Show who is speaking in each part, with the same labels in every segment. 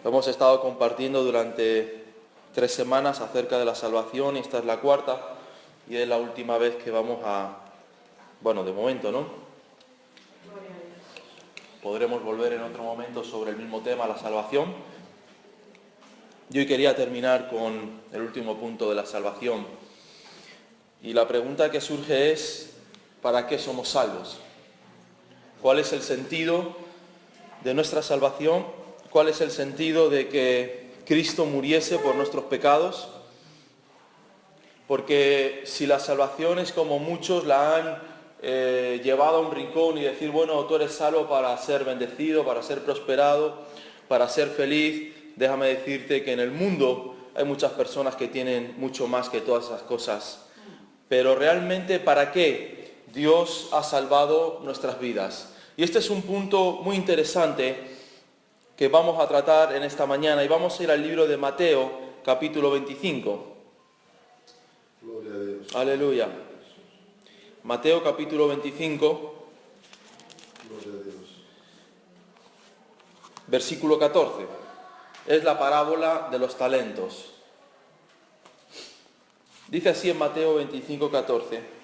Speaker 1: Hemos estado compartiendo durante 3 semanas acerca de la salvación y esta es la cuarta y es la última vez que vamos de momento, ¿no? Podremos volver en otro momento sobre el mismo tema, la salvación. Yo hoy quería terminar con el último punto de la salvación. Y la pregunta que surge es, ¿para qué somos salvos? ¿Cuál es el sentido de nuestra salvación? ¿Cuál es el sentido de que Cristo muriese por nuestros pecados? Porque si la salvación es como muchos la han llevado a un rincón y decir, bueno, tú eres salvo para ser bendecido, para ser prosperado, para ser feliz, déjame decirte que en el mundo hay muchas personas que tienen mucho más que todas esas cosas. Pero realmente, ¿para qué Dios ha salvado nuestras vidas? Y este es un punto muy interesante que vamos a tratar en esta mañana y vamos a ir al libro de Mateo, capítulo 25.
Speaker 2: Gloria a Dios.
Speaker 1: Aleluya. Mateo, capítulo 25,
Speaker 2: Gloria a Dios.
Speaker 1: versículo 14. Es la parábola de los talentos. Dice así en Mateo 25, 14.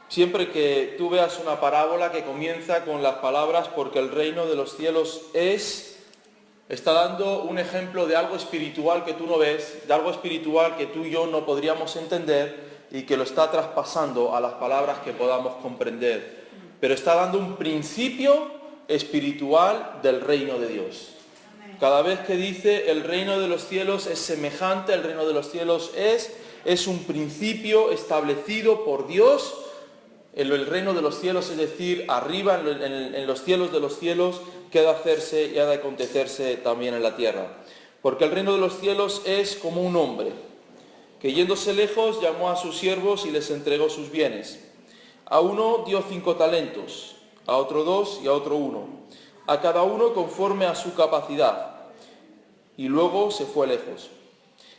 Speaker 1: Siempre que tú veas una parábola que comienza con las palabras porque el reino de los cielos está dando un ejemplo de algo espiritual que tú no ves, de algo espiritual que tú y yo no podríamos entender y que lo está traspasando a las palabras que podamos comprender. Pero está dando un principio espiritual del reino de Dios. Cada vez que dice el reino de los cielos es semejante, el reino de los cielos es un principio establecido por Dios. El reino de los cielos, es decir, arriba en los cielos de los cielos, que ha de hacerse y ha de acontecerse también en la tierra. Porque el reino de los cielos es como un hombre, que yéndose lejos llamó a sus siervos y les entregó sus bienes. A uno dio 5 talentos, a otro 2 y a otro 1, a cada uno conforme a su capacidad. Y luego se fue lejos.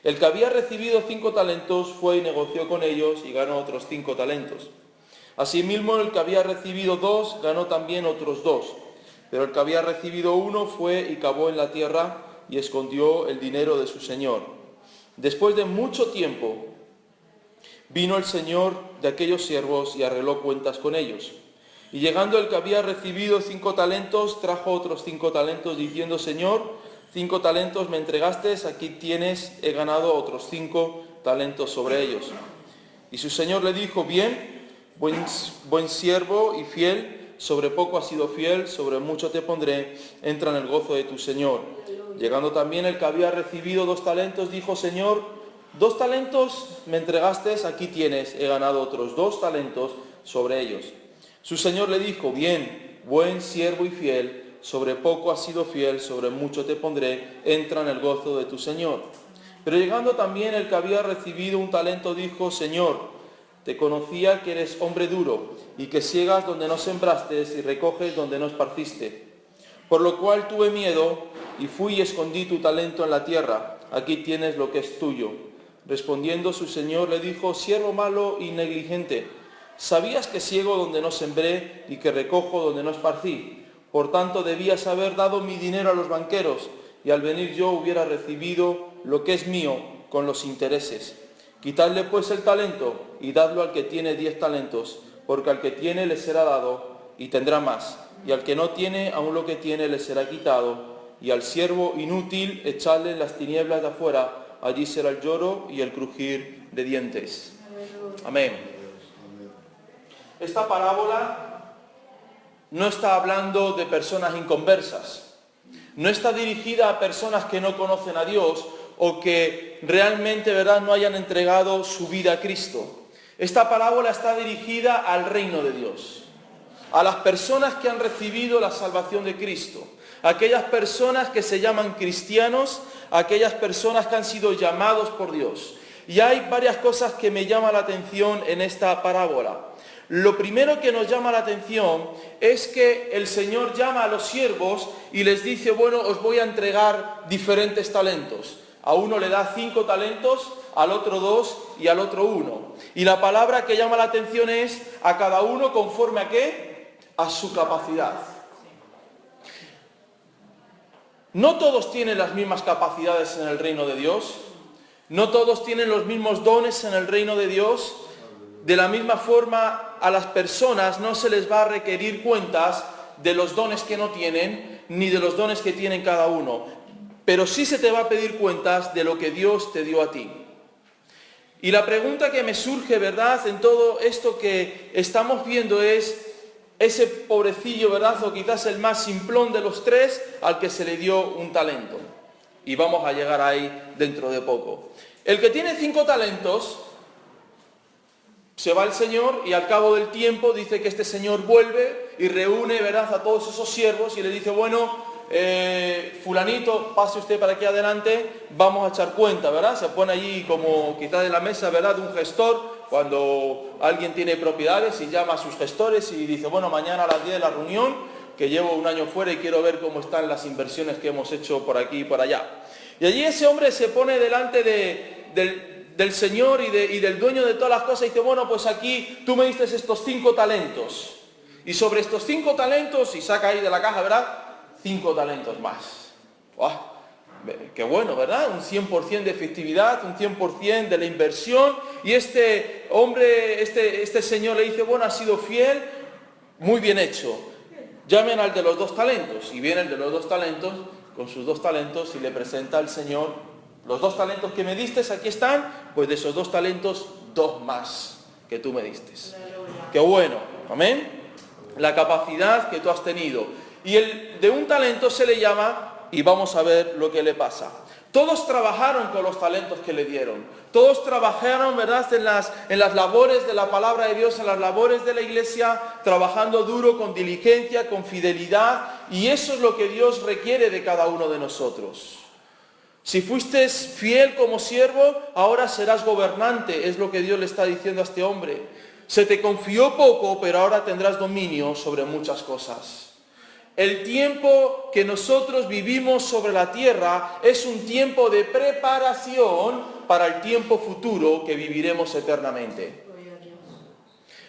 Speaker 1: El que había recibido 5 talentos fue y negoció con ellos y ganó otros 5 talentos. Asimismo, el que había recibido 2 ganó también otros 2. Pero el que había recibido 1 fue y cavó en la tierra y escondió el dinero de su señor. Después de mucho tiempo, vino el señor de aquellos siervos y arregló cuentas con ellos. Y llegando el que había recibido 5 talentos, trajo otros 5 talentos, diciendo, Señor, 5 talentos me entregaste, aquí tienes, he ganado otros 5 talentos sobre ellos. Y su señor le dijo, bien, buen siervo y fiel, sobre poco has sido fiel, sobre mucho te pondré, entra en el gozo de tu señor. Llegando también el que había recibido 2 talentos, dijo, Señor, 2 talentos me entregaste, aquí tienes, he ganado otros 2 talentos sobre ellos. Su señor le dijo, bien, buen siervo y fiel, sobre poco has sido fiel, sobre mucho te pondré, entra en el gozo de tu señor. Pero llegando también el que había recibido 1 talento, dijo, Señor, te conocía que eres hombre duro y que siegas donde no sembraste y recoges donde no esparciste. Por lo cual tuve miedo y fui y escondí tu talento en la tierra. Aquí tienes lo que es tuyo. Respondiendo su señor le dijo, siervo malo y negligente, ¿sabías que siego donde no sembré y que recojo donde no esparcí? Por tanto debías haber dado mi dinero a los banqueros y al venir yo hubiera recibido lo que es mío con los intereses. Quitadle pues el talento y dadlo al que tiene 10 talentos, porque al que tiene le será dado y tendrá más, y al que no tiene, aun lo que tiene le será quitado, y al siervo inútil echadle en las tinieblas de afuera, allí será el lloro y el crujir de dientes. Amén. Esta parábola no está hablando de personas inconversas, no está dirigida a personas que no conocen a Dios, o que realmente, ¿verdad?, no hayan entregado su vida a Cristo. Esta parábola está dirigida al reino de Dios, a las personas que han recibido la salvación de Cristo, a aquellas personas que se llaman cristianos, a aquellas personas que han sido llamados por Dios. Y hay varias cosas que me llaman la atención en esta parábola. Lo primero que nos llama la atención es que el Señor llama a los siervos y les dice, bueno, os voy a entregar diferentes talentos. A uno le da 5 talentos, al otro 2 y al otro 1. Y la palabra que llama la atención es a cada uno conforme a ¿qué? A su capacidad. No todos tienen las mismas capacidades en el reino de Dios. No todos tienen los mismos dones en el reino de Dios. De la misma forma, a las personas no se les va a requerir cuentas de los dones que no tienen, ni de los dones que tienen cada uno. Pero sí se te va a pedir cuentas de lo que Dios te dio a ti. Y la pregunta que me surge, ¿verdad?, en todo esto que estamos viendo es ese pobrecillo, ¿verdad?, o quizás el más simplón de los tres, al que se le dio un talento. Y vamos a llegar ahí dentro de poco. El que tiene 5 talentos, se va el Señor y al cabo del tiempo dice que este Señor vuelve y reúne, ¿verdad?, a todos esos siervos y le dice, bueno, fulanito, pase usted para aquí adelante, vamos a echar cuenta, ¿verdad? Se pone allí como quizás en la mesa, ¿verdad?, de un gestor, cuando alguien tiene propiedades y llama a sus gestores y dice, bueno, mañana a las 10 de la reunión, que llevo un año fuera y quiero ver cómo están las inversiones que hemos hecho por aquí y por allá. Y allí ese hombre se pone delante del Señor y del dueño de todas las cosas y dice, bueno, pues aquí tú me diste estos 5 talentos. Y sobre estos 5 talentos, y saca ahí de la caja, ¿verdad?, 5 talentos más. ¡Wow! Qué bueno, ¿verdad? Un 100% de efectividad, un 100% de la inversión. Y este hombre, este señor le dice, bueno, ha sido fiel, muy bien hecho. Llamen al de los 2 talentos. Y viene el de los 2 talentos con sus 2 talentos y le presenta al Señor, los 2 talentos que me diste, aquí están, pues de esos 2 talentos, 2 más que tú me diste. Qué bueno, amén. La capacidad que tú has tenido. Y el de un talento se le llama, y vamos a ver lo que le pasa. Todos trabajaron con los talentos que le dieron. Todos trabajaron, ¿verdad?, en las labores de la palabra de Dios, en las labores de la iglesia, trabajando duro, con diligencia, con fidelidad. Y eso es lo que Dios requiere de cada uno de nosotros. Si fuiste fiel como siervo, ahora serás gobernante, es lo que Dios le está diciendo a este hombre. Se te confió poco, pero ahora tendrás dominio sobre muchas cosas. El tiempo que nosotros vivimos sobre la tierra es un tiempo de preparación para el tiempo futuro que viviremos eternamente.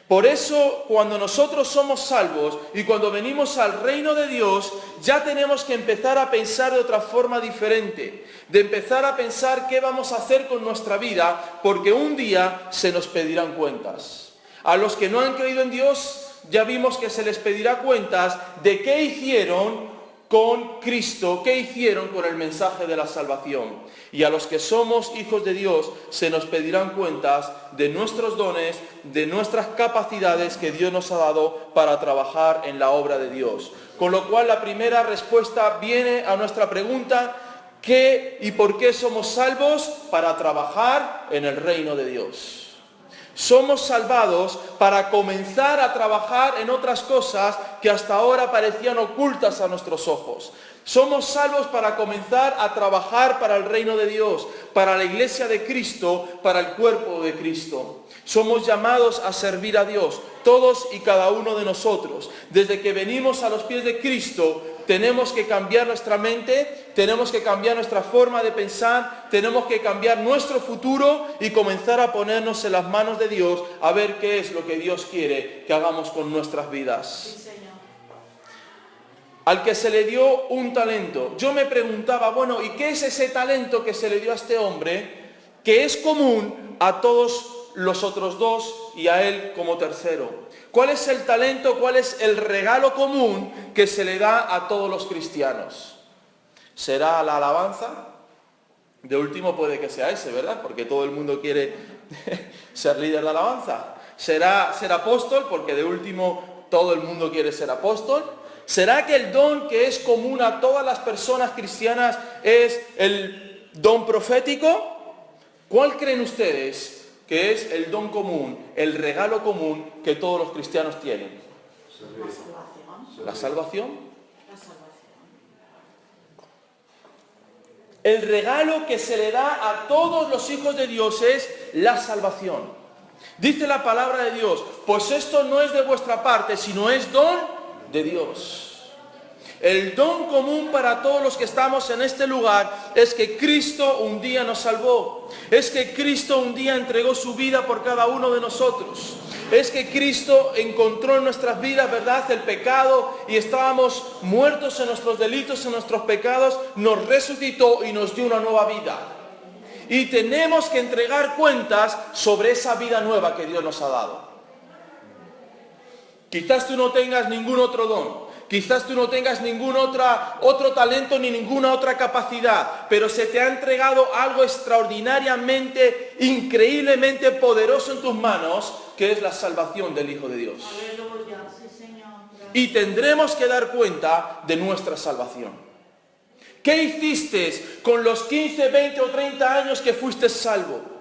Speaker 1: Por eso, cuando nosotros somos salvos y cuando venimos al reino de Dios, ya tenemos que empezar a pensar de otra forma diferente, de empezar a pensar qué vamos a hacer con nuestra vida, porque un día se nos pedirán cuentas. A los que no han creído en Dios, ya vimos que se les pedirá cuentas de qué hicieron con Cristo, qué hicieron con el mensaje de la salvación. Y a los que somos hijos de Dios, se nos pedirán cuentas de nuestros dones, de nuestras capacidades que Dios nos ha dado para trabajar en la obra de Dios. Con lo cual la primera respuesta viene a nuestra pregunta, ¿qué y por qué somos salvos? Para trabajar en el reino de Dios. Somos salvados para comenzar a trabajar en otras cosas que hasta ahora parecían ocultas a nuestros ojos. Somos salvos para comenzar a trabajar para el reino de Dios, para la iglesia de Cristo, para el cuerpo de Cristo. Somos llamados a servir a Dios, todos y cada uno de nosotros. Desde que venimos a los pies de Cristo, tenemos que cambiar nuestra mente, tenemos que cambiar nuestra forma de pensar, tenemos que cambiar nuestro futuro y comenzar a ponernos en las manos de Dios a ver qué es lo que Dios quiere que hagamos con nuestras vidas.
Speaker 3: Sí, Señor.
Speaker 1: Al que se le dio un talento, yo me preguntaba, bueno, ¿y qué es ese talento que se le dio a este hombre que es común a todos los otros 2 y a él como tercero? ¿Cuál es el talento, cuál es el regalo común que se le da a todos los cristianos? ¿Será la alabanza? De último puede que sea ese, ¿verdad? Porque todo el mundo quiere ser líder de alabanza. ¿Será ser apóstol? Porque de último todo el mundo quiere ser apóstol. ¿Será que el don que es común a todas las personas cristianas es el don profético? ¿Cuál creen ustedes que es el don común, el regalo común que todos los cristianos tienen?
Speaker 3: La salvación.
Speaker 1: ¿La salvación?
Speaker 3: La salvación.
Speaker 1: El regalo que se le da a todos los hijos de Dios es la salvación. Dice la palabra de Dios, pues esto no es de vuestra parte, sino es don de Dios. El don común para todos los que estamos en este lugar es que Cristo un día nos salvó. Es que Cristo un día entregó su vida por cada uno de nosotros. es que Cristo encontró en nuestras vidas, ¿verdad?, el pecado y estábamos muertos en nuestros delitos, en nuestros pecados, nos resucitó y nos dio una nueva vida. Y tenemos que entregar cuentas sobre esa vida nueva que Dios nos ha dado. Quizás tú no tengas ningún otro don. Quizás tú no tengas ningún otro talento ni ninguna otra capacidad, pero se te ha entregado algo extraordinariamente, increíblemente poderoso en tus manos, que es la salvación del Hijo de Dios.
Speaker 3: Aleluya, sí, Señor.
Speaker 1: Y tendremos que dar cuenta de nuestra salvación. ¿Qué hiciste con los 15, 20 o 30 años que fuiste salvo?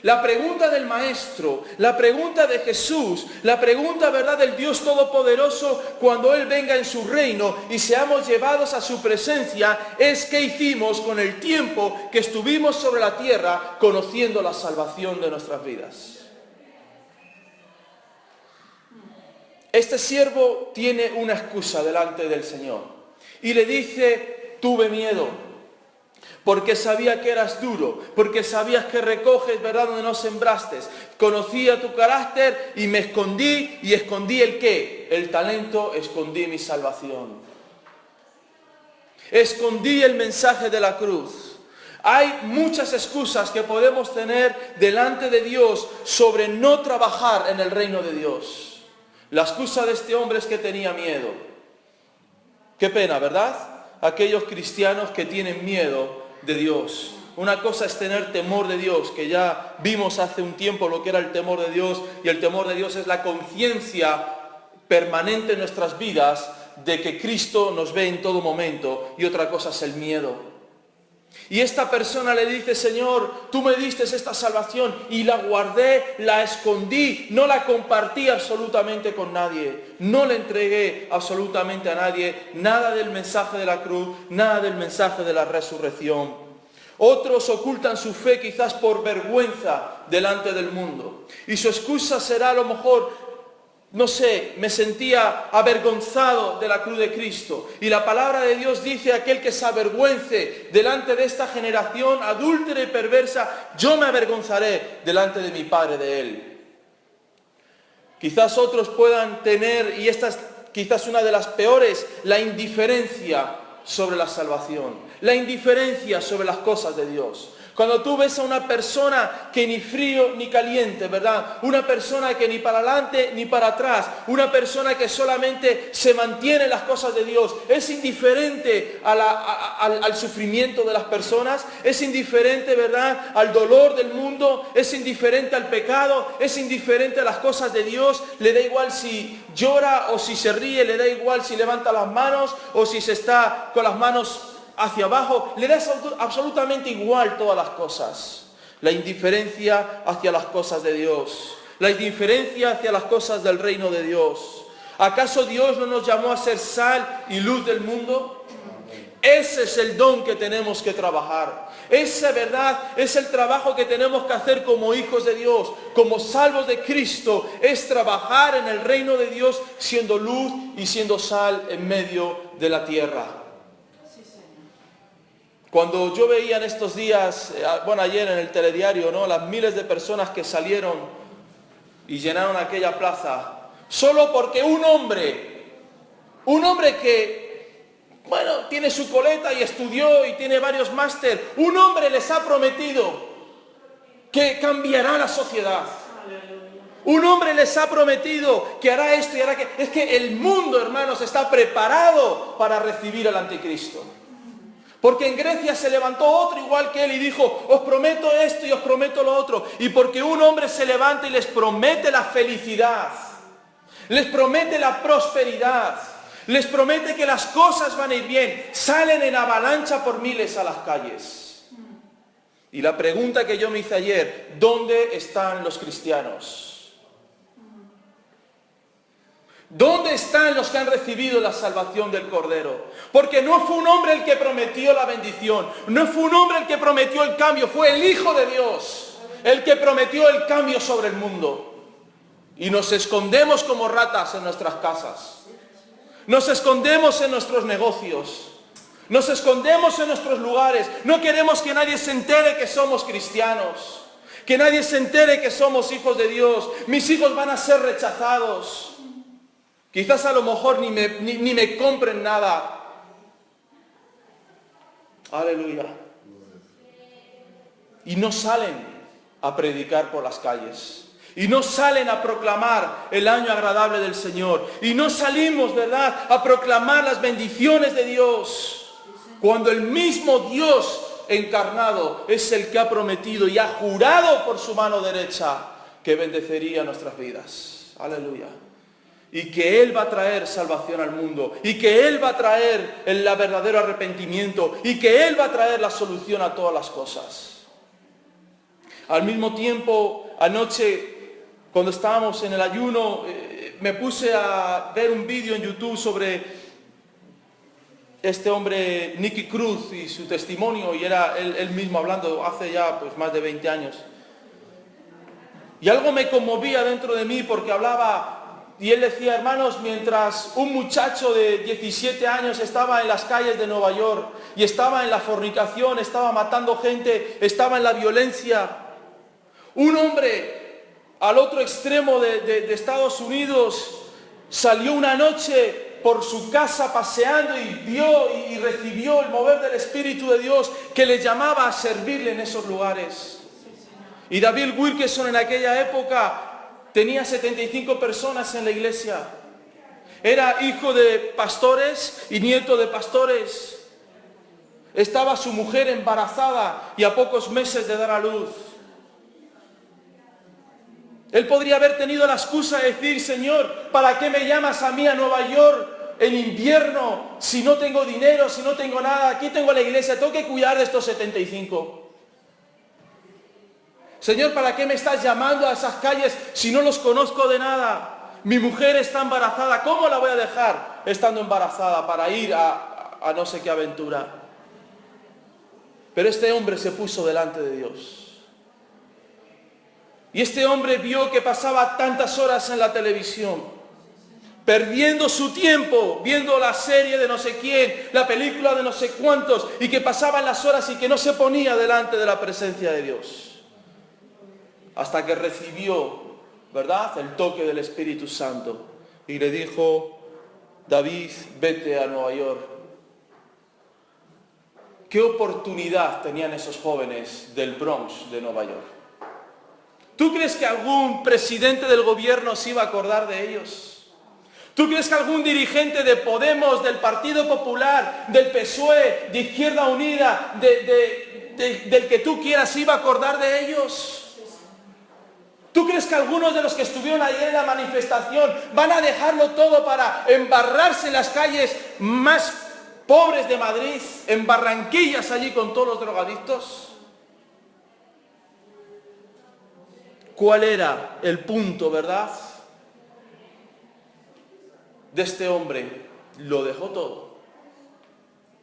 Speaker 1: La pregunta del Maestro, la pregunta de Jesús, la pregunta, ¿verdad?, del Dios Todopoderoso cuando Él venga en su reino y seamos llevados a su presencia, es ¿qué hicimos con el tiempo que estuvimos sobre la tierra conociendo la salvación de nuestras vidas? Este siervo tiene una excusa delante del Señor y le dice, tuve miedo. Porque sabía que eras duro, porque sabías que recoges, ¿verdad?, donde no sembraste. Conocía tu carácter y me escondí, y escondí ¿el qué? El talento, escondí mi salvación. Escondí el mensaje de la cruz. Hay muchas excusas que podemos tener delante de Dios sobre no trabajar en el reino de Dios. La excusa de este hombre es que tenía miedo. Qué pena, ¿verdad? Aquellos cristianos que tienen miedo de Dios. Una cosa es tener temor de Dios, que ya vimos hace un tiempo lo que era el temor de Dios, y el temor de Dios es la conciencia permanente en nuestras vidas de que Cristo nos ve en todo momento, y otra cosa es el miedo. Y esta persona le dice, Señor, tú me diste esta salvación y la guardé, la escondí, no la compartí absolutamente con nadie, no le entregué absolutamente a nadie, nada del mensaje de la cruz, nada del mensaje de la resurrección. Otros ocultan su fe quizás por vergüenza delante del mundo. Y su excusa será a lo mejor, no sé, me sentía avergonzado de la cruz de Cristo. Y la palabra de Dios dice, aquel que se avergüence delante de esta generación adúltera y perversa, yo me avergonzaré delante de mi Padre de él. Quizás otros puedan tener, y esta es quizás una de las peores, la indiferencia sobre la salvación, la indiferencia sobre las cosas de Dios. Cuando tú ves a una persona que ni frío ni caliente, ¿verdad? Una persona que ni para adelante ni para atrás, una persona que solamente se mantiene en las cosas de Dios, es indiferente al sufrimiento de las personas, es indiferente, ¿verdad?, al dolor del mundo, es indiferente al pecado, es indiferente a las cosas de Dios, le da igual si llora o si se ríe, le da igual si levanta las manos o si se está con las manos hacia abajo, le da absolutamente igual todas las cosas. La indiferencia hacia las cosas de Dios, la indiferencia hacia las cosas del reino de Dios. ¿Acaso Dios no nos llamó a ser sal y luz del mundo? Ese es el don que tenemos que trabajar. Esa, ¿verdad?, es el trabajo que tenemos que hacer como hijos de Dios, como salvos de Cristo, es trabajar en el reino de Dios siendo luz y siendo sal en medio de la tierra. Cuando yo veía en estos días, ayer en el telediario, ¿no?, las miles de personas que salieron y llenaron aquella plaza, solo porque un hombre que, tiene su coleta y estudió y tiene varios máster, un hombre les ha prometido que cambiará la sociedad. Un hombre les ha prometido que hará esto y hará que... Es que el mundo, hermanos, está preparado para recibir al anticristo. Porque en Grecia se levantó otro igual que él y dijo, os prometo esto y os prometo lo otro. Y porque un hombre se levanta y les promete la felicidad, les promete la prosperidad, les promete que las cosas van a ir bien, salen en avalancha por miles a las calles. Y la pregunta que yo me hice ayer, ¿dónde están los cristianos? ¿Dónde están los que han recibido la salvación del Cordero? Porque no fue un hombre el que prometió la bendición, no fue un hombre el que prometió el cambio, fue el Hijo de Dios el que prometió el cambio sobre el mundo. Y nos escondemos como ratas en nuestras casas, nos escondemos en nuestros negocios, nos escondemos en nuestros lugares, no queremos que nadie se entere que somos cristianos. Que nadie se entere que somos hijos de Dios. Mis hijos van a ser rechazados. Quizás a lo mejor ni me compren nada. Aleluya. Y no salen a predicar por las calles. Y no salen a proclamar el año agradable del Señor. Y no salimos, ¿verdad?, a proclamar las bendiciones de Dios. Cuando el mismo Dios encarnado es el que ha prometido y ha jurado por su mano derecha que bendecería nuestras vidas. Aleluya. Y que Él va a traer salvación al mundo. Y que Él va a traer el verdadero arrepentimiento. Y que Él va a traer la solución a todas las cosas. Al mismo tiempo, anoche, cuando estábamos en el ayuno, me puse a ver un vídeo en YouTube sobre este hombre, Nicky Cruz, y su testimonio, y era él mismo hablando hace ya pues más de 20 años. Y algo me conmovía dentro de mí porque hablaba, y él decía, hermanos, mientras un muchacho de 17 años estaba en las calles de Nueva York, y estaba en la fornicación, estaba matando gente, estaba en la violencia, un hombre al otro extremo de Estados Unidos salió una noche por su casa paseando y vio y recibió el mover del Espíritu de Dios que le llamaba a servirle en esos lugares. Y David Wilkerson en aquella época tenía 75 personas en la iglesia. Era hijo de pastores y nieto de pastores. Estaba su mujer embarazada y a pocos meses de dar a luz. Él podría haber tenido la excusa de decir, Señor, ¿para qué me llamas a mí a Nueva York en invierno si no tengo dinero, si no tengo nada? Aquí tengo la iglesia, tengo que cuidar de estos 75. Señor, ¿para qué me estás llamando a esas calles si no los conozco de nada? Mi mujer está embarazada, ¿cómo la voy a dejar estando embarazada para ir a no sé qué aventura? Pero este hombre se puso delante de Dios. Y este hombre vio que pasaba tantas horas en la televisión, perdiendo su tiempo, viendo la serie de no sé quién, la película de no sé cuántos, y que pasaban las horas y que no se ponía delante de la presencia de Dios. Hasta que recibió, ¿verdad?, el toque del Espíritu Santo. Y le dijo, David, vete a Nueva York. ¿Qué oportunidad tenían esos jóvenes del Bronx de Nueva York? ¿Tú crees que algún presidente del gobierno se iba a acordar de ellos? ¿Tú crees que algún dirigente de Podemos, del Partido Popular, del PSOE, de Izquierda Unida, del que tú quieras, se iba a acordar de ellos? ¿Tú crees que algunos de los que estuvieron ayer en la manifestación van a dejarlo todo para embarrarse en las calles más pobres de Madrid, en Barranquillas allí con todos los drogadictos? ¿Cuál era el punto, verdad, de este hombre? Lo dejó todo.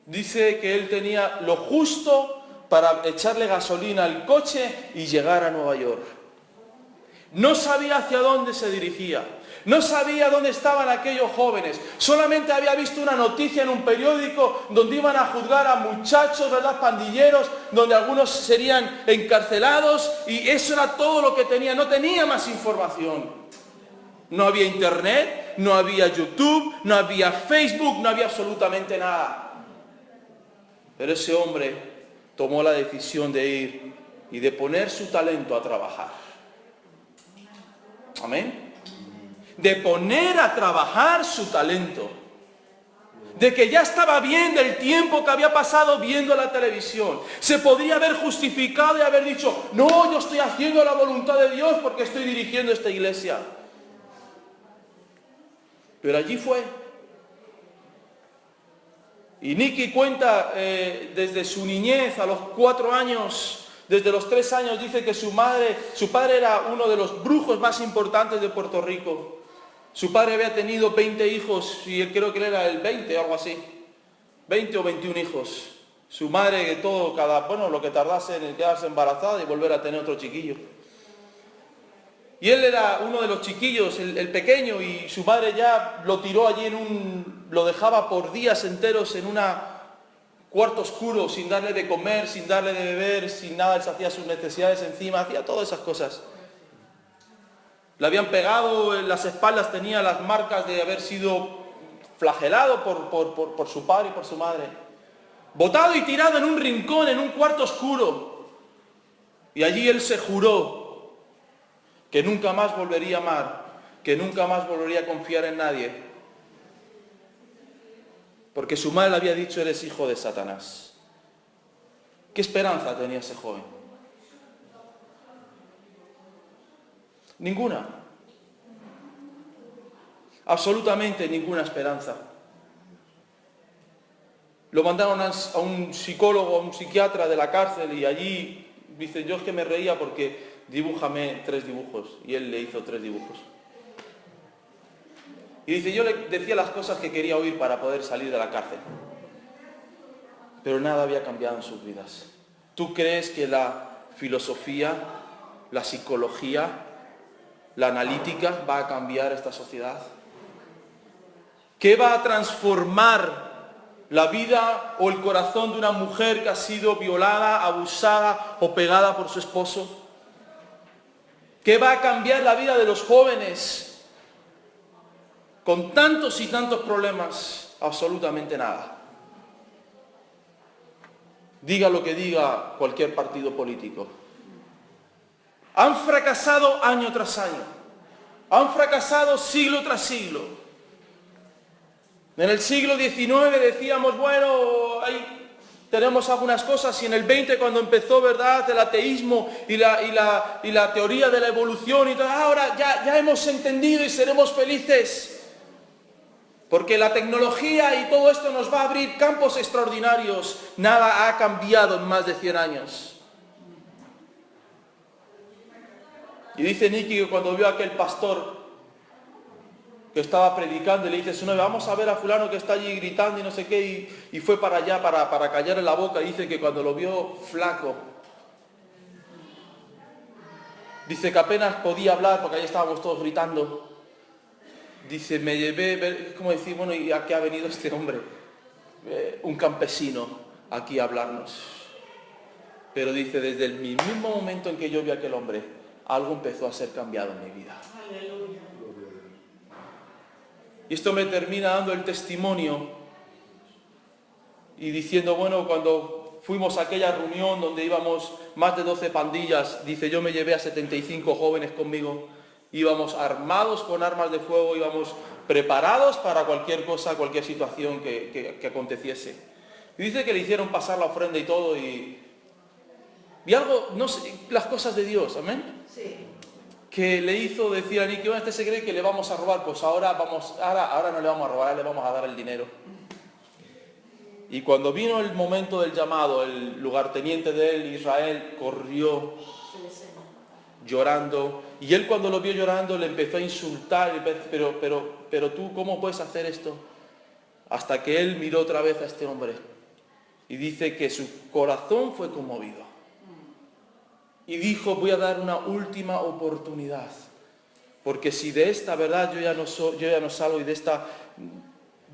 Speaker 1: Dice que él tenía lo justo para echarle gasolina al coche y llegar a Nueva York. No sabía hacia dónde se dirigía. No sabía dónde estaban aquellos jóvenes. Solamente había visto una noticia en un periódico donde iban a juzgar a muchachos, ¿verdad?, pandilleros, donde algunos serían encarcelados, y eso era todo lo que tenía. No tenía más información. No había internet, no había YouTube, no había Facebook, no había absolutamente nada. Pero ese hombre tomó la decisión de ir y de poner su talento a trabajar. Amén. De poner a trabajar su talento. De que ya estaba bien del tiempo que había pasado viendo la televisión. Se podría haber justificado y haber dicho, no, yo estoy haciendo la voluntad de Dios porque estoy dirigiendo esta iglesia. Pero allí fue. Y Nicky cuenta desde su niñez, a los 4 años, desde los 3 años, dice que su padre era uno de los brujos más importantes de Puerto Rico. Su padre había tenido 20 hijos y él creo que él era el 20 o algo así. 20 o 21 hijos. Su madre, todo, lo que tardase en quedarse embarazada y volver a tener otro chiquillo. Y él era uno de los chiquillos, el pequeño, y su madre ya lo tiró allí lo dejaba por días enteros en una cuarto oscuro, sin darle de comer, sin darle de beber, sin nada, él se hacía sus necesidades encima, hacía todas esas cosas. Le habían pegado en las espaldas, tenía las marcas de haber sido flagelado por su padre y por su madre. Botado y tirado en un rincón, en un cuarto oscuro. Y allí él se juró que nunca más volvería a amar, que nunca más volvería a confiar en nadie. Porque su madre le había dicho, eres hijo de Satanás. ¿Qué esperanza tenía ese joven? Ninguna. Absolutamente ninguna esperanza. Lo mandaron a un psicólogo, a un psiquiatra de la cárcel y allí dice, yo es que me reía porque dibújame 3 dibujos. Y él le hizo 3 dibujos. Y dice, yo le decía las cosas que quería oír para poder salir de la cárcel. Pero nada había cambiado en sus vidas. ¿Tú crees que la filosofía, la psicología, la analítica va a cambiar esta sociedad? ¿Qué va a transformar la vida o el corazón de una mujer que ha sido violada, abusada o pegada por su esposo? ¿Qué va a cambiar la vida de los jóvenes con tantos y tantos problemas? Absolutamente nada. Diga lo que diga cualquier partido político. Han fracasado año tras año. Han fracasado siglo tras siglo. En el siglo XIX decíamos, bueno, ahí tenemos algunas cosas, y en el XX cuando empezó, ¿verdad?, el ateísmo y la teoría de la evolución y todo, ahora ya hemos entendido y seremos felices. Porque la tecnología y todo esto nos va a abrir campos extraordinarios. Nada ha cambiado en más de 100 años. Y dice Nicky que cuando vio a aquel pastor que estaba predicando y le dice, vamos a ver a fulano que está allí gritando y no sé qué, y fue para allá para callarle la boca, y dice que cuando lo vio flaco, dice que apenas podía hablar porque ahí estábamos todos gritando. Dice, me llevé, es como decir, bueno, ¿y a qué ha venido este hombre? Un campesino aquí a hablarnos. Pero dice, desde el mismo momento en que yo vi a aquel hombre, algo empezó a ser cambiado en mi vida.
Speaker 3: Aleluya.
Speaker 1: Y esto me termina dando el testimonio y diciendo, bueno, cuando fuimos a aquella reunión donde íbamos más de 12 pandillas, dice, yo me llevé a 75 jóvenes conmigo, íbamos armados con armas de fuego, íbamos preparados para cualquier cosa, cualquier situación que aconteciese. Y dice que le hicieron pasar la ofrenda y todo, y algo, no sé, las cosas de Dios, amén.
Speaker 3: Sí.
Speaker 1: Que le hizo decir a Nicky, bueno, este se cree que le vamos a robar, pues ahora no le vamos a robar, le vamos a dar el dinero. Y cuando vino el momento del llamado, el lugarteniente de él, Israel, corrió llorando, y él cuando lo vio llorando le empezó a insultar, pero tú, ¿cómo puedes hacer esto? Hasta que él miró otra vez a este hombre y dice que su corazón fue conmovido. Y dijo, voy a dar una última oportunidad, porque si de esta verdad yo ya no salgo, y de esta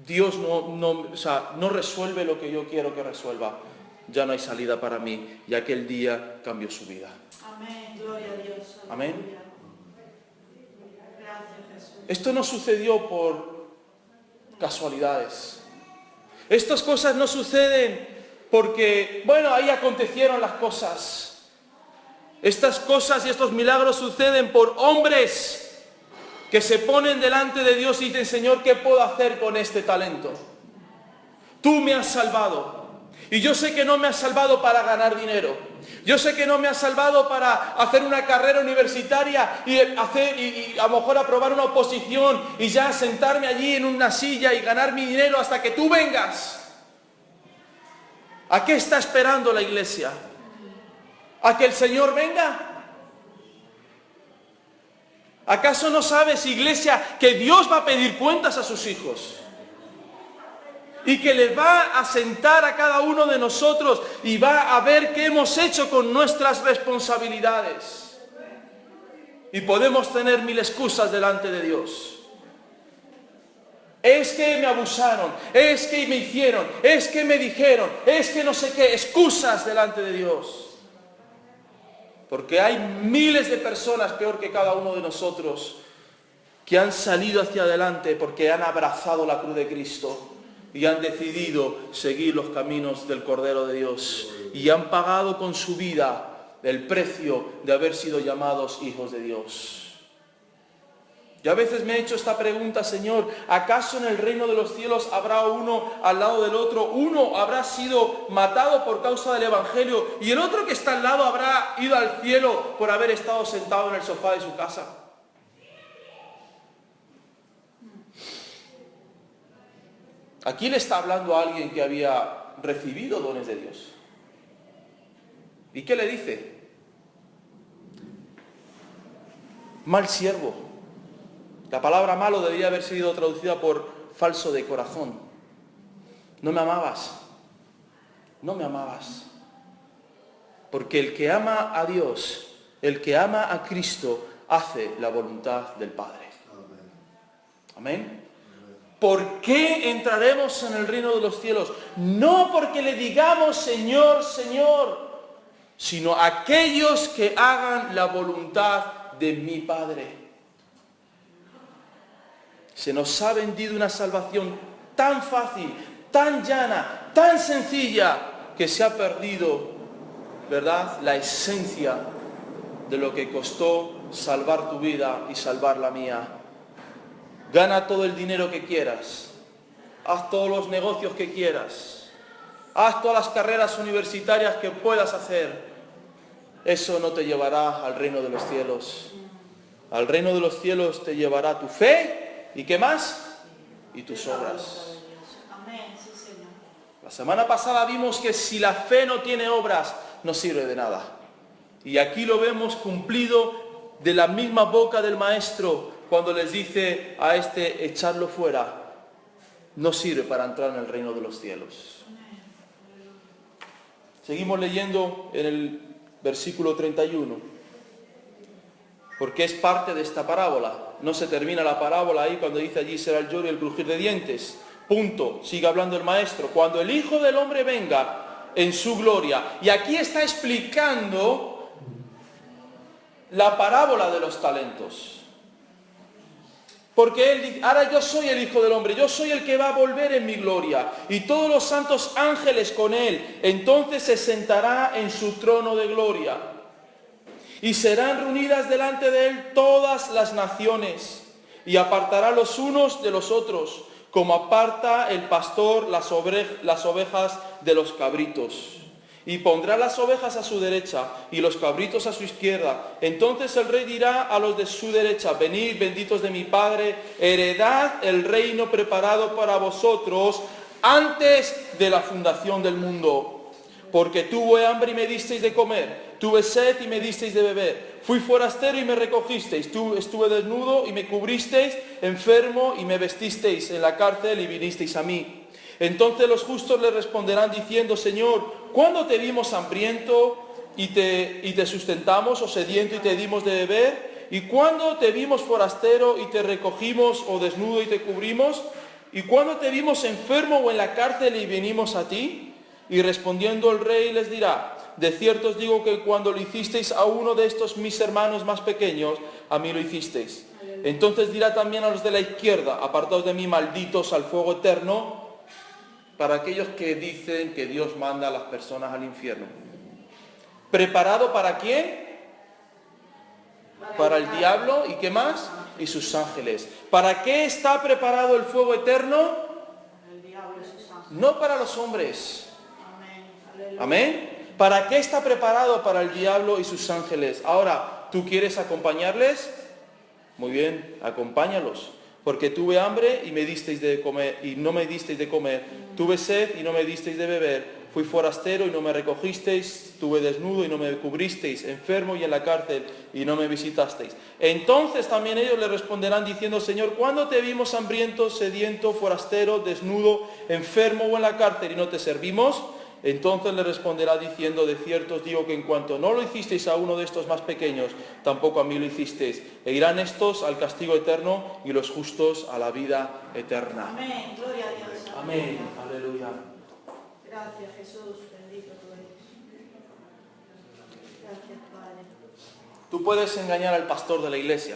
Speaker 1: Dios no resuelve lo que yo quiero que resuelva, ya no hay salida para mí. Y aquel día cambió su vida.
Speaker 3: Amén, gloria a Dios.
Speaker 1: Amén.
Speaker 3: Aleluya. Gracias, Jesús.
Speaker 1: Esto no sucedió por casualidades. Estas cosas no suceden porque, bueno, ahí acontecieron las cosas. Estas cosas y estos milagros suceden por hombres que se ponen delante de Dios y dicen, Señor, ¿qué puedo hacer con este talento? Tú me has salvado. Y yo sé que no me has salvado para ganar dinero. Yo sé que no me has salvado para hacer una carrera universitaria y a lo mejor aprobar una oposición y ya sentarme allí en una silla y ganar mi dinero hasta que tú vengas. ¿A qué está esperando la iglesia? ¿A que el Señor venga? ¿Acaso no sabes, iglesia, que Dios va a pedir cuentas a sus hijos? Y que le va a sentar a cada uno de nosotros y va a ver qué hemos hecho con nuestras responsabilidades. Y podemos tener 1000 excusas delante de Dios. es que me abusaron, es que me hicieron, es que me dijeron, es que no sé qué, excusas delante de Dios. Porque hay miles de personas, peor que cada uno de nosotros, que han salido hacia adelante porque han abrazado la cruz de Cristo y han decidido seguir los caminos del Cordero de Dios y han pagado con su vida el precio de haber sido llamados hijos de Dios. Yo a veces me he hecho esta pregunta, Señor, ¿acaso en el reino de los cielos habrá uno al lado del otro? Uno habrá sido matado por causa del Evangelio y el otro que está al lado habrá ido al cielo por haber estado sentado en el sofá de su casa. Aquí le está hablando a alguien que había recibido dones de Dios. ¿Y qué le dice? Mal siervo. La palabra malo debería haber sido traducida por falso de corazón. No me amabas. No me amabas. Porque el que ama a Dios, el que ama a Cristo, hace la voluntad del Padre. Amén. ¿Por qué entraremos en el reino de los cielos? No porque le digamos Señor, Señor, sino aquellos que hagan la voluntad de mi Padre. Se nos ha vendido una salvación tan fácil, tan llana, tan sencilla, que se ha perdido, ¿verdad?, la esencia de lo que costó salvar tu vida y salvar la mía. Gana todo el dinero que quieras, haz todos los negocios que quieras, haz todas las carreras universitarias que puedas hacer. Eso no te llevará al reino de los cielos. Al reino de los cielos te llevará tu fe y ¿qué más? Y tus obras. La semana pasada vimos que si la fe no tiene obras, no sirve de nada. Y aquí lo vemos cumplido de la misma boca del Maestro, cuando les dice a este echarlo fuera, no sirve para entrar en el reino de los cielos. Seguimos leyendo en el versículo 31, porque es parte de esta parábola. No se termina la parábola ahí cuando dice allí será el lloro y el crujir de dientes. Punto. Sigue hablando el Maestro. Cuando el Hijo del Hombre venga en su gloria. Y aquí está explicando la parábola de los talentos. Porque Él dice, ahora yo soy el Hijo del Hombre, yo soy el que va a volver en mi gloria, y todos los santos ángeles con Él. Entonces se sentará en su trono de gloria, y serán reunidas delante de Él todas las naciones, y apartará los unos de los otros, como aparta el pastor las ovejas de los cabritos. Y pondrá las ovejas a su derecha y los cabritos a su izquierda. Entonces el rey dirá a los de su derecha, venid benditos de mi Padre, heredad el reino preparado para vosotros antes de la fundación del mundo. Porque tuve hambre y me disteis de comer, tuve sed y me disteis de beber, fui forastero y me recogisteis, estuve desnudo y me cubristeis, enfermo y me vestisteis, en la cárcel y vinisteis a mí. Entonces los justos le responderán diciendo, Señor, ¿cuándo te vimos hambriento y te sustentamos, o sediento y te dimos de beber? ¿Y cuándo te vimos forastero y te recogimos, o desnudo y te cubrimos? ¿Y cuándo te vimos enfermo o en la cárcel y vinimos a ti? Y respondiendo el rey les dirá, de cierto os digo que cuando lo hicisteis a uno de estos mis hermanos más pequeños, a mí lo hicisteis. Entonces dirá también a los de la izquierda, apartaos de mí, malditos, al fuego eterno, para aquellos que dicen que Dios manda a las personas al infierno. ¿Preparado para quién? Para el diablo, ¿y qué más? Y sus ángeles. ¿Para qué está preparado el fuego eterno?
Speaker 3: El diablo y sus ángeles.
Speaker 1: No para los hombres.
Speaker 3: Amén.
Speaker 1: Amén. ¿Para qué está preparado? Para el diablo y sus ángeles. Ahora, ¿tú quieres acompañarles? Muy bien, acompáñalos. Porque tuve hambre y me disteis de comer, y no me disteis de comer. Tuve sed y no me disteis de beber. Fui forastero y no me recogisteis. Tuve desnudo y no me cubristeis. Enfermo y en la cárcel y no me visitasteis. Entonces también ellos le responderán diciendo, Señor, ¿cuándo te vimos hambriento, sediento, forastero, desnudo, enfermo o en la cárcel y no te servimos? Entonces le responderá diciendo, de cierto os digo que en cuanto no lo hicisteis a uno de estos más pequeños, tampoco a mí lo hicisteis. E irán estos al castigo eterno y los justos a la vida eterna.
Speaker 3: Amén. Gloria a Dios.
Speaker 1: Amén. Aleluya.
Speaker 3: Gracias, Jesús. Bendito tú eres. Gracias, Padre.
Speaker 1: Tú puedes engañar al pastor de la iglesia.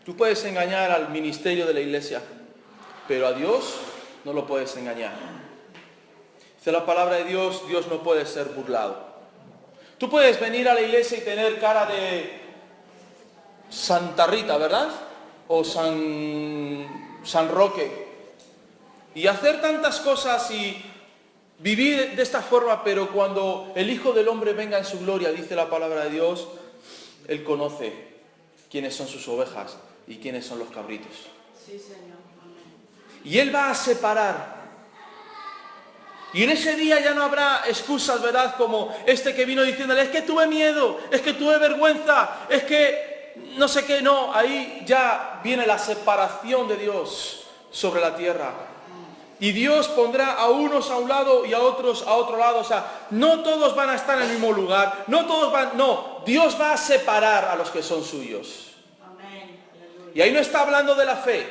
Speaker 1: Tú puedes engañar al ministerio de la iglesia, pero a Dios no lo puedes engañar. Dice la palabra de Dios, Dios no puede ser burlado. Tú puedes venir a la iglesia y tener cara de Santa Rita, ¿verdad? O San Roque. Y hacer tantas cosas y vivir de esta forma, pero cuando el Hijo del Hombre venga en su gloria, dice la palabra de Dios, Él conoce quiénes son sus ovejas y quiénes son los cabritos.
Speaker 3: Sí, Señor. Amén.
Speaker 1: Y Él va a separar. Y en ese día ya no habrá excusas, ¿verdad? Como este que vino diciéndole, es que tuve miedo, es que tuve vergüenza, es que no sé qué, no. Ahí ya viene la separación de Dios sobre la tierra. Y Dios pondrá a unos a un lado y a otros a otro lado. O sea, no todos van a estar en el mismo lugar, no todos van, no. Dios va a separar a los que son suyos.
Speaker 3: Amén. Aleluya.
Speaker 1: Y ahí no está hablando de la fe.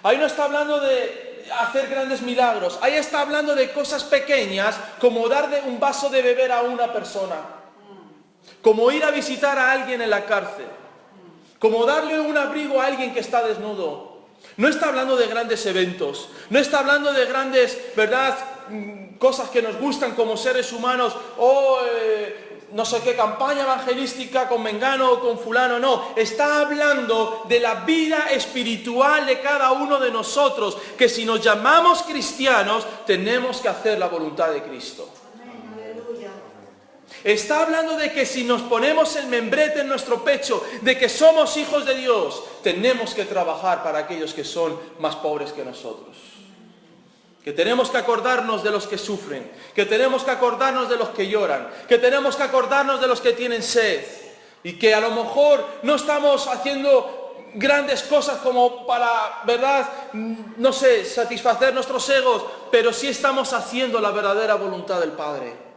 Speaker 1: Ahí no está hablando de hacer grandes milagros. Ahí está hablando de cosas pequeñas, como darle un vaso de beber a una persona. Como ir a visitar a alguien en la cárcel. Como darle un abrigo a alguien que está desnudo. No está hablando de grandes eventos. No está hablando de grandes, ¿verdad?, cosas que nos gustan como seres humanos. No sé qué campaña evangelística con Mengano o con fulano, no. Está hablando de la vida espiritual de cada uno de nosotros, que si nos llamamos cristianos, tenemos que hacer la voluntad de Cristo.
Speaker 3: Amén. Aleluya.
Speaker 1: Está hablando de que si nos ponemos el membrete en nuestro pecho, de que somos hijos de Dios, tenemos que trabajar para aquellos que son más pobres que nosotros. Que tenemos que acordarnos de los que sufren, que tenemos que acordarnos de los que lloran, que tenemos que acordarnos de los que tienen sed. Y que a lo mejor no estamos haciendo grandes cosas como para, ¿verdad?, no sé, satisfacer nuestros egos, pero sí estamos haciendo la verdadera voluntad del Padre.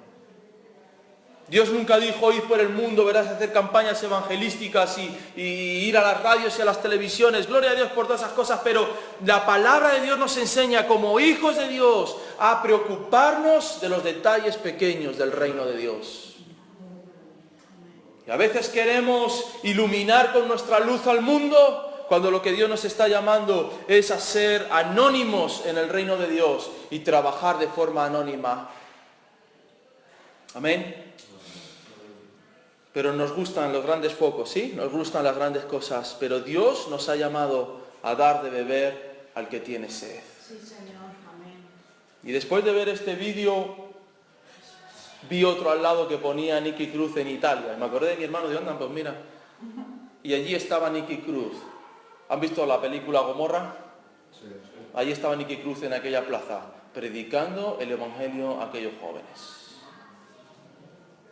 Speaker 1: Dios nunca dijo ir por el mundo, verás, hacer campañas evangelísticas y ir a las radios y a las televisiones. Gloria a Dios por todas esas cosas, pero la palabra de Dios nos enseña como hijos de Dios a preocuparnos de los detalles pequeños del reino de Dios. Y a veces queremos iluminar con nuestra luz al mundo, cuando lo que Dios nos está llamando es a ser anónimos en el reino de Dios y trabajar de forma anónima. Amén. Pero nos gustan los grandes focos, ¿sí? Nos gustan las grandes cosas. Pero Dios nos ha llamado a dar de beber al que tiene sed.
Speaker 3: Sí, Señor. Amén.
Speaker 1: Y después de ver este vídeo, vi otro al lado que ponía Nicky Cruz en Italia. Y me acordé de mi hermano de onda, pues mira. Y allí estaba Nicky Cruz. ¿Han visto la película Gomorra?
Speaker 2: Sí, sí.
Speaker 1: Allí estaba Nicky Cruz en aquella plaza, predicando el evangelio a aquellos jóvenes.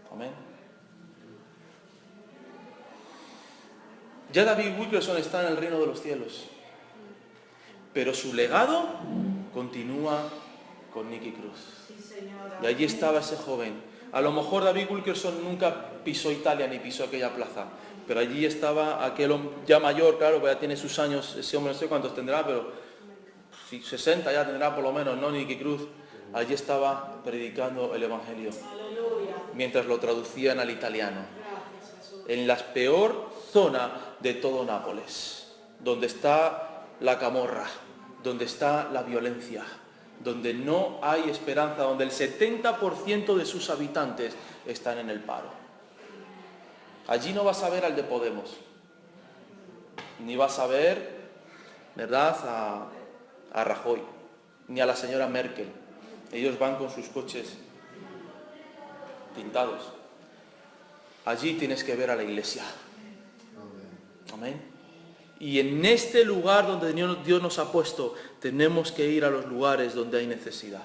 Speaker 1: Amén. Ya David Wilkerson está en el reino de los cielos, pero su legado continúa con Nicky Cruz.
Speaker 3: Sí, Señor.
Speaker 1: Y allí estaba ese joven. A lo mejor David Wilkerson nunca pisó Italia ni pisó aquella plaza, pero allí estaba aquel hombre ya mayor, claro, ya tiene sus años, ese hombre no sé cuántos tendrá, pero 60 ya tendrá por lo menos, ¿no? Nicky Cruz. Allí estaba predicando el evangelio,
Speaker 3: Aleluya.
Speaker 1: mientras lo traducían al italiano,
Speaker 3: Gracias, Jesús.
Speaker 1: en la peor zona de todo Nápoles, donde está la camorra, donde está la violencia, donde no hay esperanza, donde el 70% de sus habitantes están en el paro. Allí no vas a ver al de Podemos, ni vas a ver, ¿verdad?, a Rajoy, ni a la señora Merkel. Ellos van con sus coches pintados. Allí tienes que ver a la iglesia. Amén. Y en este lugar donde Dios nos ha puesto, tenemos que ir a los lugares donde hay necesidad.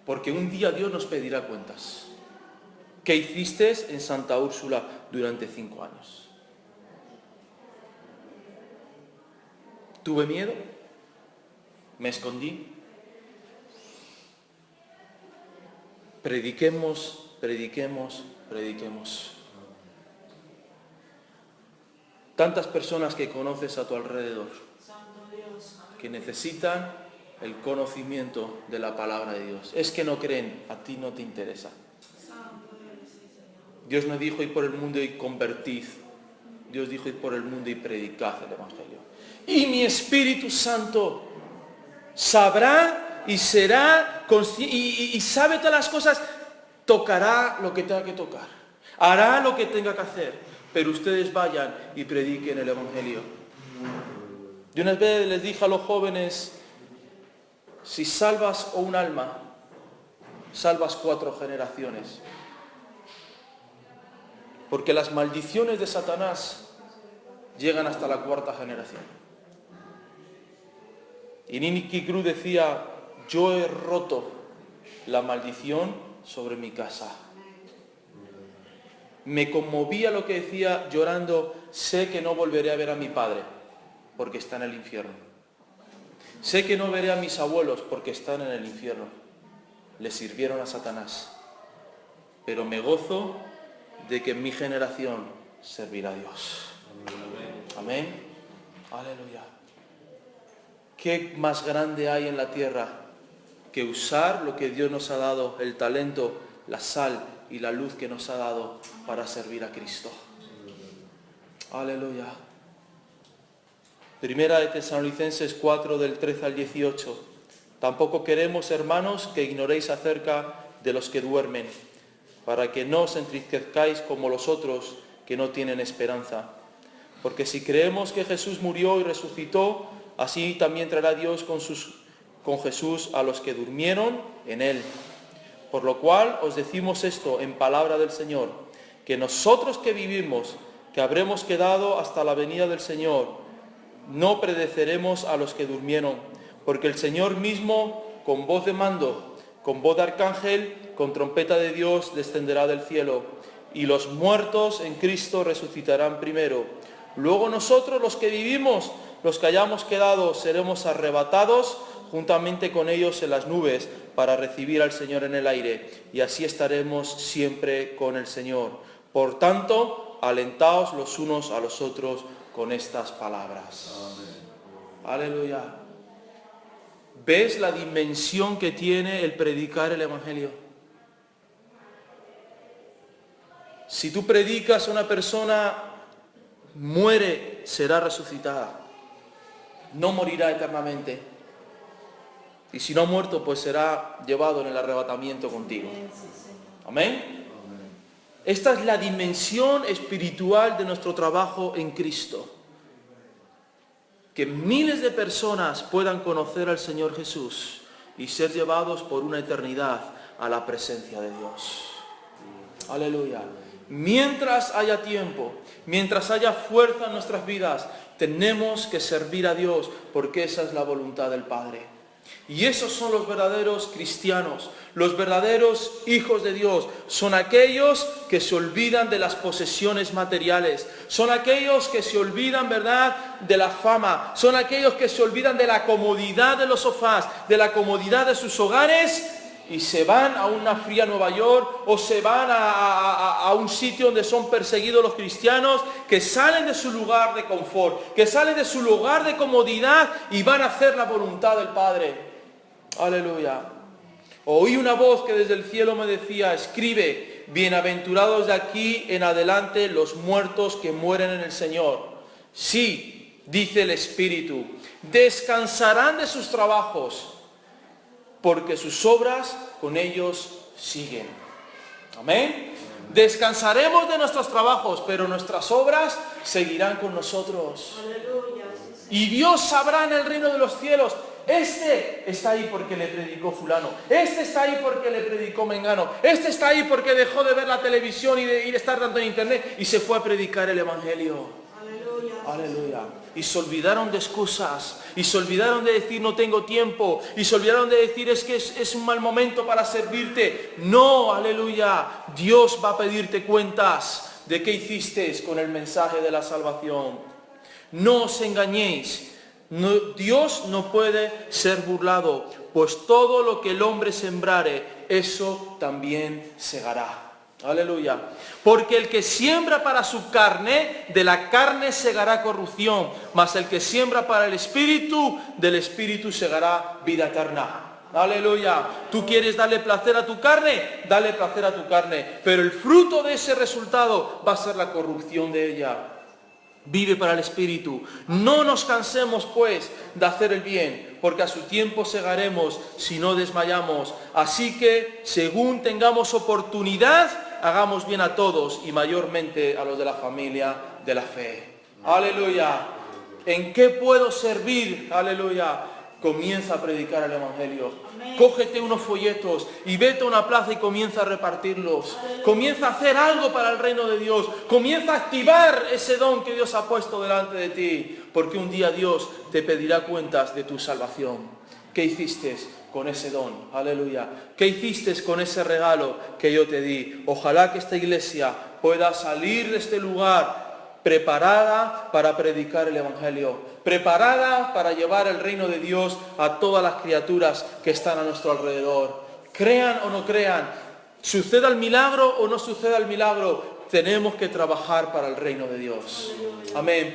Speaker 1: Porque un día Dios nos pedirá cuentas. ¿Qué hiciste en Santa Úrsula durante 5 años? Tuve miedo, me escondí. Prediquemos, prediquemos, prediquemos. Tantas personas que conoces a tu alrededor
Speaker 3: Santo Dios. Amén.
Speaker 1: que necesitan el conocimiento de la palabra de Dios. Es que no creen, a ti no te interesa.
Speaker 3: Santo Dios, sí, Señor.
Speaker 1: Dios no dijo ir por el mundo y convertid. Dios dijo ir por el mundo y predicad el Evangelio. Y mi Espíritu Santo sabrá y será y sabe todas las cosas, tocará lo que tenga que tocar, hará lo que tenga que hacer, pero ustedes vayan y prediquen el Evangelio. Yo una vez les dije a los jóvenes, si salvas un alma, salvas 4 generaciones. Porque las maldiciones de Satanás llegan hasta la 4ª generación. Y Nicky Cruz decía, yo he roto la maldición sobre mi casa. Me conmovía lo que decía llorando, sé que no volveré a ver a mi padre porque está en el infierno. Sé que no veré a mis abuelos porque están en el infierno. Le sirvieron a Satanás. Pero me gozo de que en mi generación servirá a Dios. Amén. Aleluya. ¿Qué más grande hay en la tierra que usar lo que Dios nos ha dado, el talento, la sal y la luz que nos ha dado para servir a Cristo? Aleluya. Primera de Tesalonicenses 4, del 13 al 18. Tampoco queremos, hermanos, que ignoréis acerca de los que duermen, para que no os entristezcáis como los otros que no tienen esperanza. Porque si creemos que Jesús murió y resucitó, así también traerá Dios con Jesús a los que durmieron en él. Por lo cual os decimos esto en palabra del Señor, que nosotros que vivimos, que habremos quedado hasta la venida del Señor, no precederemos a los que durmieron, porque el Señor mismo, con voz de mando, con voz de arcángel, con trompeta de Dios, descenderá del cielo, y los muertos en Cristo resucitarán primero. Luego nosotros, los que vivimos, los que hayamos quedado, seremos arrebatados juntamente con ellos en las nubes para recibir al Señor en el aire, y así estaremos siempre con el Señor. Por tanto, alentaos los unos a los otros con estas palabras. Amén. Aleluya. ¿Ves la dimensión que tiene el predicar el Evangelio? Si tú predicas a una persona, muere, será resucitada. No morirá eternamente. Y si no ha muerto, pues será llevado en el arrebatamiento contigo. Amén. Esta es la dimensión espiritual de nuestro trabajo en Cristo. Que miles de personas puedan conocer al Señor Jesús y ser llevados por una eternidad a la presencia de Dios. Aleluya. Mientras haya tiempo, mientras haya fuerza en nuestras vidas, tenemos que servir a Dios porque esa es la voluntad del Padre. Y esos son los verdaderos cristianos, los verdaderos hijos de Dios. Son aquellos que se olvidan de las posesiones materiales. Son aquellos que se olvidan, ¿verdad?, de la fama. Son aquellos que se olvidan de la comodidad de los sofás, de la comodidad de sus hogares, y se van a una fría Nueva York o se van a un sitio donde son perseguidos los cristianos, que salen de su lugar de confort, que salen de su lugar de comodidad y van a hacer la voluntad del Padre. Aleluya. Oí una voz que desde el cielo me decía, escribe, bienaventurados de aquí en adelante los muertos que mueren en el Señor. Sí, dice el Espíritu, descansarán de sus trabajos, porque sus obras con ellos siguen. Amén. Descansaremos de nuestros trabajos, pero nuestras obras seguirán con nosotros.
Speaker 3: Aleluya.
Speaker 1: Y Dios sabrá en el reino de los cielos, este está ahí porque le predicó fulano, este está ahí porque le predicó mengano, este está ahí porque dejó de ver la televisión y de estar tanto en internet y se fue a predicar el Evangelio.
Speaker 3: Aleluya.
Speaker 1: Aleluya. Y se olvidaron de excusas, y se olvidaron de decir no tengo tiempo, y se olvidaron de decir es que es un mal momento para servirte. No, aleluya, Dios va a pedirte cuentas de qué hicisteis con el mensaje de la salvación. No os engañéis, Dios no puede ser burlado, pues todo lo que el hombre sembrare, eso también segará. Aleluya. Porque el que siembra para su carne, de la carne segará corrupción, mas el que siembra para el Espíritu, del Espíritu segará vida eterna. Aleluya. ¿Tú quieres darle placer a tu carne? Dale placer a tu carne. Pero el fruto de ese resultado va a ser la corrupción de ella. Vive para el Espíritu. No nos cansemos, pues, de hacer el bien, porque a su tiempo segaremos si no desmayamos. Así que, según tengamos oportunidad, hagamos bien a todos y mayormente a los de la familia de la fe. Aleluya. ¿En qué puedo servir? Aleluya. Comienza a predicar el Evangelio.
Speaker 3: Amén.
Speaker 1: Cógete unos folletos y vete a una plaza y comienza a repartirlos.
Speaker 3: Aleluya.
Speaker 1: Comienza a hacer algo para el reino de Dios. Comienza a activar ese don que Dios ha puesto delante de ti. Porque un día Dios te pedirá cuentas de tu salvación. ¿Qué hiciste con ese don? Aleluya. ¿Qué hiciste con ese regalo que yo te di? Ojalá que esta iglesia pueda salir de este lugar preparada para predicar el Evangelio, preparada para llevar el reino de Dios a todas las criaturas que están a nuestro alrededor. Crean o no crean, suceda el milagro o no suceda el milagro, tenemos que trabajar para el reino de Dios. Amén.